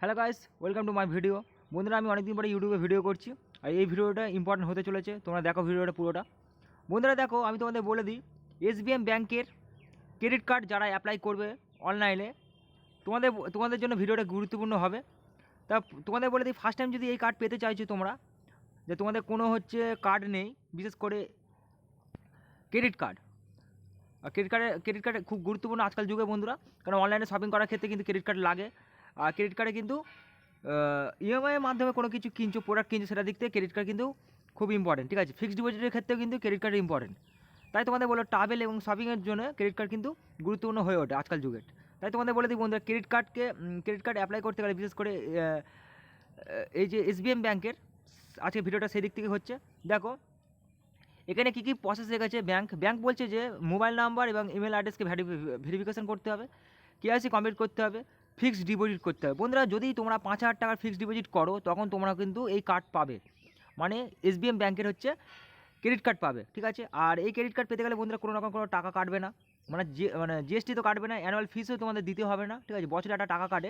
Hello guys, welcome to my video. বন্ধুরা, আমি অনেকদিন পরে ইউটিউবে ভিডিও করছি, আর এই ভিডিওটা ইম্পর্টেন্ট হতে চলেছে। তোমরা দেখো ভিডিওটা পুরোটা। বন্ধুরা দেখো, আমি তোমাদের বলে দিই, এসবিএম ব্যাংকের ক্রেডিট কার্ড যারা অ্যাপ্লাই করবে অনলাইনে, তোমাদের জন্য ভিডিওটা গুরুত্বপূর্ণ হবে। তা তোমাদের বলে দিই, ফার্স্ট টাইম যদি এই কার্ড পেতে চাইছো তোমরা, যে তোমাদের কোনো কার্ড নেই, বিশেষ করে ক্রেডিট কার্ড। আর ক্রেডিট কার্ড খুব গুরুত্বপূর্ণ আজকাল যুগে বন্ধুরা, কারণ অনলাইনে শপিং করার ক্ষেত্রে কিন্তু ক্রেডিট কার্ড লাগে। আর ক্রেডিট কার্ডে কিন্তু ইএমআইয়ের মাধ্যমে কোনো কিছু কিনছো, প্রোডাক্ট কিনছো, সেটা দিক থেকে ক্রেডিট কার্ড কিন্তু খুব ইম্পর্টেন্ট। ঠিক আছে, ফিক্সড ডিপোজিটের ক্ষেত্রেও কিন্তু ক্রেডিট কার্ড ইম্পর্টেন্ট। তাই তোমাদের বলো, ট্রাভেল এবং শপিংয়ের জন্য ক্রেডিট কার্ড কিন্তু গুরুত্বপূর্ণ হয়ে ওঠে আজকাল যুগের। তাই তোমাদের বলে দিই বন্ধুরা, ক্রেডিট কার্ড অ্যাপ্লাই করতে গেলে বিশেষ করে এই যে এসবিএম ব্যাংকের আজকে ভিডিওটা সেই দিক থেকে হচ্ছে। দেখো এখানে কী কী প্রসেস রেখেছে। ব্যাংক বলছে যে মোবাইল নাম্বার এবং ইমেল অ্যাড্রেসকে ভেরিফিকেশন করতে হবে, কেওয়াইসি কমপ্লিট করতে হবে, ফিক্সড ডিপোজিট করতে হবে। বন্ধুরা, যদি তোমরা 5,000 টাকার ফিক্সড ডিপোজিট করো, তখন তোমরা কিন্তু এই কার্ড পাবে, মানে এসবিএম ব্যাংকের ক্রেডিট কার্ড পাবে। ঠিক আছে, আর এই ক্রেডিট কার্ড পেতে গেলে বন্ধুরা কোনো রকম কোনো টাকা কাটবে না, মানে জিএসটি তো কাটবে না, অ্যানুয়াল ফিসও তোমাদের দিতে হবে না। ঠিক আছে, বছরে একটা টাকা কাটে,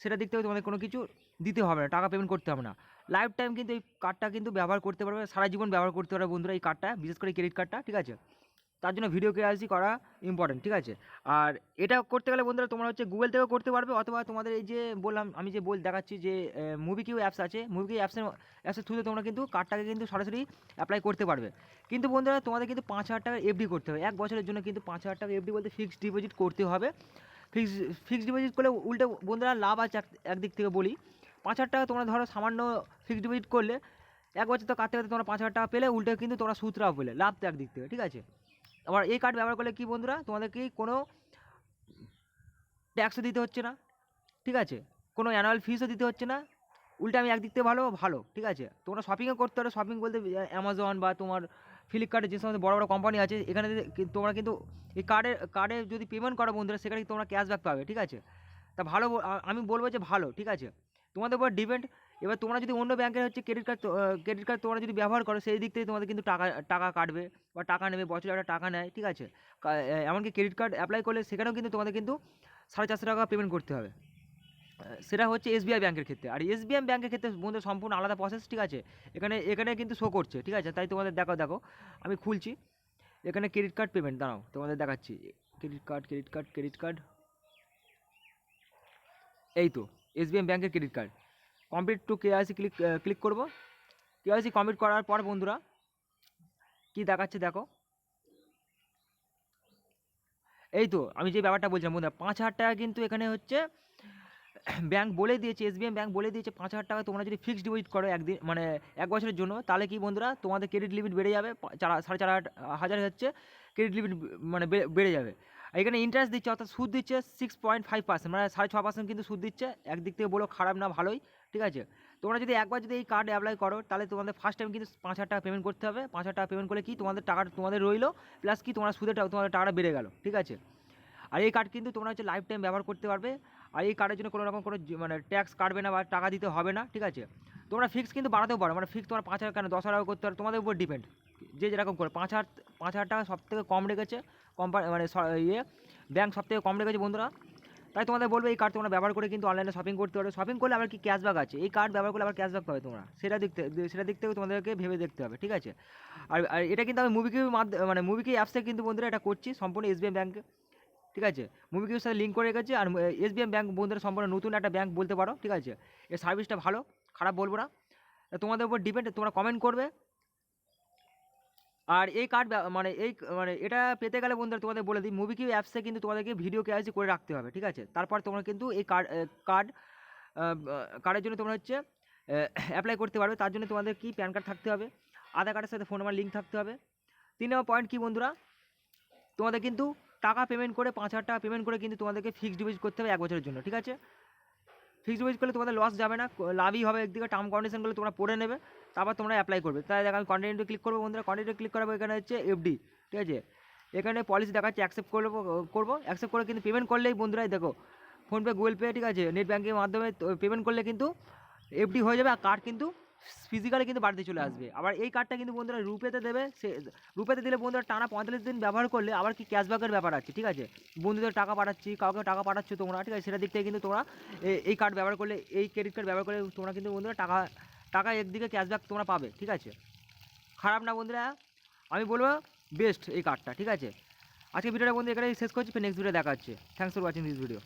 সেটা দিক থেকে তোমাদের কোনো কিছু দিতে হবে না, টাকা পেমেন্ট করতে হবে না। লাইফ টাইম কিন্তু এই কার্ডটা কিন্তু ব্যবহার করতে পারবে, সারা জীবন ব্যবহার করতে পারবে বন্ধুরা এই কার্ডটা, বিশেষ করে ক্রেডিট কার্ডটা। ঠিক আছে, তার জন্য ভিডিও কেওয়াইসি করা ইম্পর্টেন্ট। ঠিক আছে, আর এটা করতে গেলে বন্ধুরা তোমরা গুগল থেকেও করতে পারবে, অথবা তোমাদের এই যে বললাম, আমি যে দেখাচ্ছি যে মুভিকিউ অ্যাপস আছে, মুভিকিউ অ্যাপসের থ্রুতে তোমরা কিন্তু কার্ডটাকে কিন্তু সরাসরি অ্যাপ্লাই করতে পারবে। কিন্তু বন্ধুরা, তোমাদের কিন্তু 5,000 টাকা এফডি করতে হবে, 1 বছরের জন্য কিন্তু 5,000 টাকা এফডি বলতে ফিক্সড ডিপোজিট করতে হবে। ফিক্সড ডিপোজিট করলে উল্টে বন্ধুরা লাভ আছে একদিক থেকে বলি। 5,000 টাকা তোমরা ধরো সামান্য ফিক্সড ডিপোজিট করলে 1 বছর তো কাটতে কাটতে তোমরা 5,000 টাকা পেলে, উল্টে কিন্তু তোমরা সুদটাও পেলে, লাভ তো একদিক থেকে। ঠিক আছে, আবার এই কার্ড ব্যবহার করলে কি বন্ধুরা, তোমাদেরকে কোনো ট্যাক্সও দিতে হচ্ছে না। ঠিক আছে, কোনো অ্যানুয়াল ফিসও দিতে হচ্ছে না, উল্টে আমি একদিক থেকে ভালো। ঠিক আছে, তোমরা শপিংও করতে পারো, শপিং বলতে অ্যামাজন বা তোমার ফ্লিপকার্টে যে সমস্ত বড় বড় কোম্পানি আছে, এখানে তোমরা কিন্তু এই কার্ডে যদি পেমেন্ট করো বন্ধুরা, সেখানে তোমরা ক্যাশব্যাক পাবে। ঠিক আছে, তা ভালো, আমি বলবো যে ভালো। ঠিক আছে, তোমাদের উপর ডিপেন্ড। এবার তোমরা যদি অন্য ব্যাংকের ক্রেডিট কার্ড তোমরা যদি ব্যবহার করো, সেই দিক থেকে তোমাদের কিন্তু টাকা কাটবে বা টাকা নেবে, বছরে একটা টাকা নেয়। ঠিক আছে, এমনকি ক্রেডিট কার্ড অ্যাপ্লাই করলে সেখানেও কিন্তু তোমাদের কিন্তু 450 টাকা পেমেন্ট করতে হবে। সেটা হচ্ছে এসবিআই ব্যাংকের ক্ষেত্রে। আর এসবিআই ব্যাংকের ক্ষেত্রে বন্ধু সম্পূর্ণ আলাদা প্রসেস। ঠিক আছে, এখানে কিন্তু শো করছে। ঠিক আছে, তাই তোমাদের দেখো আমি খুলছি এখানে ক্রেডিট কার্ড পেমেন্ট, দাঁড়াও তোমাদের দেখাচ্ছি। ক্রেডিট কার্ড এই তো এসবিআই ব্যাংকের credit card. Complete to KYC click করব। কেওয়াইসি কমপ্লিট করার পর বন্ধুরা কি দেখাচ্ছে দেখো, এই তো আমি যে ব্যাপারটা বলছিলাম বন্ধুরা, 5,000 টাকা কিন্তু এখানে ব্যাংক বলে দিয়েছে, এসবিএম ব্যাংক বলে দিয়েছে 5,000 টাকা তোমরা যদি ফিক্সড ডিপোজিট করো একদিন, মানে 1 বছরের জন্য, তাহলে কি বন্ধুরা, তোমাদের ক্রেডিট লিমিট বেড়ে যাবে, 4,500 ক্রেডিট লিমিট, মানে বেড়ে যাবে। আর এখানে ইন্টারেস্ট দিচ্ছে, অর্থাৎ সুদ দিচ্ছে 6.5%, মানে 6.5% কিন্তু সুদ দিচ্ছে। একদিক থেকে বলো খারাপ না, ভালোই। ঠিক আছে, তোমরা যদি একবার যদি এই কার্ড অ্যাপ্লাই করো, তাহলে তোমাদের ফার্স্ট টাইম কিন্তু 5,000 টাকা পেমেন্ট করতে হবে। 5,000 টাকা পেমেন্ট করলে কি তোমাদের টাকাটা তোমাদের রইলো, প্লাস কি তোমার তোমাদের টাকাটা বেড়ে গেল। ঠিক আছে, আর এই কার্ড কিন্তু তোমরা লাইফ টাইম ব্যবহার করতে পারবে। আর এই কার্ডের জন্য কোনো রকম কোনো মানে ট্যাক্স কাটবে না বা টাকা দিতে হবে না। ঠিক আছে, তোমরা ফিক্স কিন্তু বাড়াতেও পারো, মানে ফিক্স তোমার 5,000 কেন 10,000 করতে পারো, তোমাদের উপর ডিপেন্ড, যে যেরকম করে। 5,000 টাকা সব থেকে কম রেখেছে কোম্পানি, মানে ব্যাংক সব থেকে কম রেখেছে বন্ধুরা। তাই তোমাদের বলবো, এই কার্ড তোমরা ব্যবহার করে কিন্তু অনলাইনে শপিং করতে পারো। শপিং করলে আবার কি ক্যাশব্যাক আছে, এই কার্ড ব্যবহার করলে আবার ক্যাশব্যাক পাবে তোমরা, সেটা দিক থেকে তোমাদেরকে ভেবে দেখতে হবে। ঠিক আছে, আর এটা কিন্তু আমি মুভিকি অ্যাপসে কিন্তু বন্ধুরা এটা করছি, সম্পূর্ণ এসবিআই ব্যাংকে। ঠিক আছে, মুভিকিউর সাথে লিঙ্ক করে রেখেছি। আর এসবিএম ব্যাংক বন্ধুরা সম্পূর্ণ নতুন একটা ব্যাংক বলতে পারো। ঠিক আছে, এর সার্ভিসটা ভালো, খারাপ বলবো না, তোমাদের উপর ডিপেন্ড, তোমরা কমেন্ট করবে। আর এই কার্ড মানে এটা পেতে গেলে বন্ধুরা তোমাদের বলে দিই, মুভিকিউ অ্যাপসে কিন্তু তোমাদেরকে ভিডিও কেওয়াইসি করে রাখতে হবে। ঠিক আছে, তারপর তোমরা কিন্তু এই কার্ডের জন্য তোমরা অ্যাপ্লাই করতে পারবে। তার জন্য তোমাদের কি প্যান কার্ড থাকতে হবে, আধার কার্ডের সাথে ফোন নাম্বার লিঙ্ক থাকতে হবে। 3 নম্বর পয়েন্ট কি বন্ধুরা, তোমাদের কিন্তু টাকা পেমেন্ট করে 5,000 টাকা পেমেন্ট করে কিন্তু তোমাদেরকে ফিক্সড ডিপোজিট করতে হবে 1 বছরের জন্য। ঠিক আছে, ফিক্সড ডিপোজিট করলে তোমাদের লস যাবে না, লাভই হবে। একদিকে টার্ম কন্ডিশনগুলো তোমরা পড়ে নেবে, তারপর তোমরা অ্যাপ্লাই করবে। তাই দেখো আমি কন্টিনিউতে ক্লিক করবো বন্ধুরা, কন্টিনিউতে ক্লিক করাবো। এখানে এফডি। ঠিক আছে, এখানে পলিসি দেখাচ্ছে, অ্যাকসেপ্ট করবো। অ্যাকসেপ্ট করে কিন্তু পেমেন্ট করলেই বন্ধুরাই দেখো, ফোনপে, গুগল পে, ঠিক আছে, নেট ব্যাঙ্কিংয়ের মাধ্যমে পেমেন্ট করলে কিন্তু এফডি হয়ে যাবে, আর কার্ড কিন্তু ফিজিক্যালি কিন্তু বাড়িতে চলে আসবে। আবার এই কার্ডটা কিন্তু বন্ধুরা রুপেতে দেবে, সে রুপেতে দিলে বন্ধুরা টানা 45 দিন ব্যবহার করলে আবার কি ক্যাশব্যাকের ব্যাপার আছে, ঠিক আছে? বন্ধুদের টাকা পাঠাচ্ছি, কাউকে টাকা পাঠাচ্ছ তোমরা, ঠিক আছে? সেটা দিক থেকে কিন্তু তোমরা এই কার্ড ব্যবহার করলে, এই ক্রেডিট কার্ড ব্যবহার করলে তোমরা কিন্তু বন্ধুরা টাকা একদিকে ক্যাশব্যাক তোমরা পাবে, ঠিক আছে? খারাপ না বন্ধুরা, আমি বলবো বেস্ট এই কার্ডটা, ঠিক আছে? আজকে ভিডিওটা বন্ধু এখানেই শেষ করছি, নেক্সট ভিডিও দেখা হচ্ছে। Thanks for watching this video.